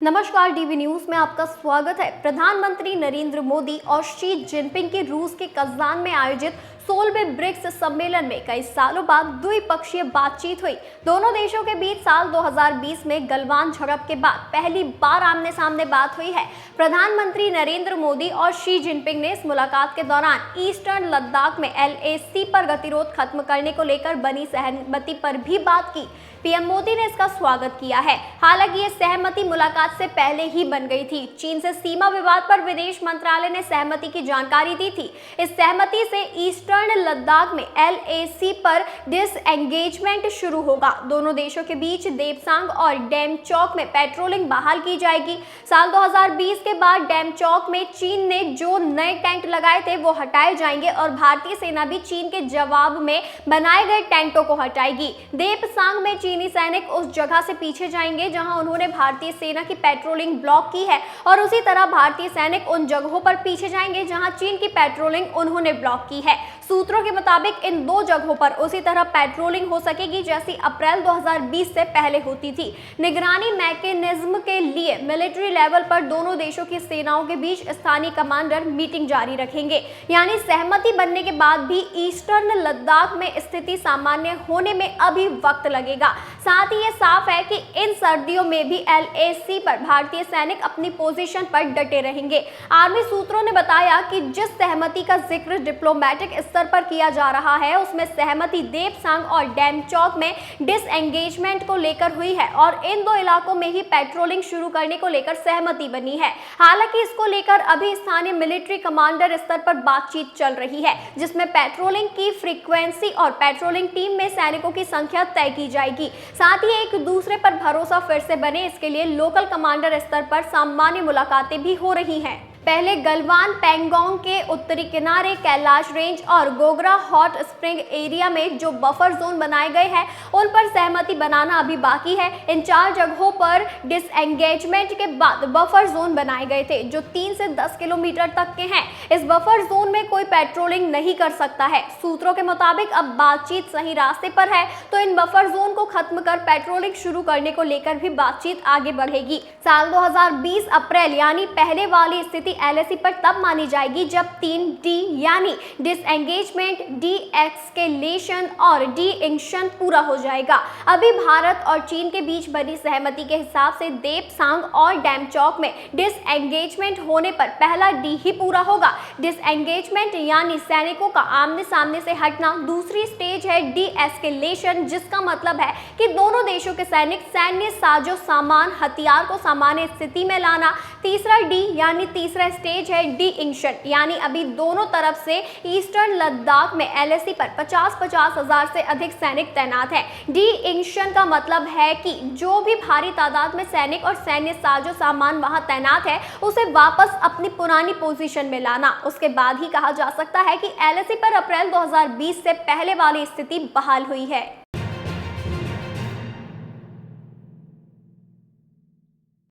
नमस्कार, DV news में आपका स्वागत है। प्रधानमंत्री नरेंद्र मोदी और शी जिनपिंग की रूस के कज़ान में आयोजित 16वें ब्रिक्स सम्मेलन में कई सालों बाद द्विपक्षीय बातचीत हुई। दोनों देशों के बीच साल 2020 में गलवान झड़प के बाद पहली बार आमने सामने बात हुई है। प्रधानमंत्री नरेंद्र मोदी और शी जिनपिंग ने इस मुलाकात के दौरान ईस्टर्न लद्दाख में LAC पर गतिरोध खत्म करने को लेकर बनी सहमति पर भी बात की। पीएम मोदी ने इसका स्वागत किया है। हालांकि ये सहमति मुलाकात से पहले ही बन गई थी। चीन से सीमा विवाद पर विदेश मंत्रालय ने सहमति की जानकारी दी थी। इस सहमति से ईस्टर्न लद्दाख में LAC पर डिसएंगेजमेंट शुरू होगा। दोनों देशों के बीच देपसांग और डेमचौक में पेट्रोलिंग बहाल की जाएगी। साल 2020 के बाद डेमचौक में चीन ने जो नए टेंट लगाए थे वो हटाए जाएंगे और भारतीय सेना भी चीन के जवाब में बनाए गए टेंटों को हटाएगी। देपसांग में चीनी सैनिक उस जगह से पीछे जाएंगे जहां उन्होंने भारतीय सेना की पेट्रोलिंग ब्लॉक की है और उसी तरह भारतीय सैनिक उन जगहों पर पीछे जाएंगे जहां चीन की पेट्रोलिंग उन्होंने ब्लॉक की है। सूत्रों के मुताबिक इन दो जगहों पर उसी तरह पेट्रोलिंग हो सकेगी जैसी अप्रैल 2020 से पहले होती थी। निगरानी मैकेनिज्म के लिए मिलिट्री लेवल पर दोनों देशों की सेनाओं के बीच स्थानीय कमांडर मीटिंग जारी रखेंगे। यानी सहमति बनने के बाद भी ईस्टर्न लद्दाख में स्थिति सामान्य होने में अभी वक्त लगेगा। साथ ही ये साफ है कि इन सर्दियों में भी LAC पर भारतीय सैनिक अपनी पोजीशन पर डटे रहेंगे। आर्मी सूत्रों ने बताया कि जिस सहमति का जिक्र डिप्लोमेटिक स्तर पर किया जा रहा है उसमें सहमति देपसांग और डेमचौक में डिसएंगेजमेंट को लेकर हुई है और इन दो इलाकों में ही पेट्रोलिंग शुरू करने को लेकर सहमति बनी है। हालांकि इसको लेकर अभी स्थानीय मिलिट्री कमांडर स्तर पर बातचीत चल रही है जिसमें पेट्रोलिंग की फ्रीक्वेंसी और पेट्रोलिंग टीम में सैनिकों की संख्या तय की जाएगी। साथ ही एक दूसरे पर भरोसा फिर से बने इसके लिए लोकल कमांडर स्तर पर सामान्य मुलाकातें भी हो रही हैं। पहले गलवान पेंगोंग के उत्तरी किनारे कैलाश रेंज और गोगरा हॉट स्प्रिंग एरिया में जो बफर जोन बनाए गए हैं उन पर सहमति बनाना अभी बाकी है। इन 4 जगहों पर डिसएंगेजमेंट के बाद बफर जोन बनाए गए थे जो 3 से 10 किलोमीटर तक के हैं। इस बफर जोन में कोई पेट्रोलिंग नहीं कर सकता है। सूत्रों के मुताबिक अब बातचीत सही रास्ते पर है तो इन बफर जोन को खत्म कर पेट्रोलिंग शुरू करने को लेकर भी बातचीत आगे बढ़ेगी। साल 2020 अप्रैल यानी पहले वाली स्थिति LAC पर तब मानी जाएगी जब 3D यानी डिसएंगेजमेंट, डी-एस्केलेशन और डी-इंक्शन पूरा हो जाएगा। अभी भारत और चीन के बीच बनी सहमति के हिसाब से देपसांग और डेमचौक में डिसएंगेजमेंट होने पर पहला D ही पूरा होगा। डिसएंगेजमेंट यानी सैनिकों का आमने सामने से हटना। दूसरी स्टेज है डी-एस्केलेशन जिसका मतलब है कि दोनों देशों के सैनिक सैन्य साजो सामान हथियार को सामान्य स्थिति में लाना। तीसरा D यानी तीसरा स्टेज है डी-इंक्शन यानी अभी दोनों तरफ से ईस्टर्न लद्दाख में LAC पर 50-50 हजार से अधिक सैनिक तैनात हैं। डी-इंक्शन का मतलब है कि जो भी भारी तादाद में सैनिक और सैन्य साजो सामान वहां तैनात है उसे वापस अपनी पुरानी पोजीशन में लाना। उसके बाद ही कहा जा सकता है कि LAC पर अप्रैल 2020 से पहले वाली स्थिति बहाल हुई है।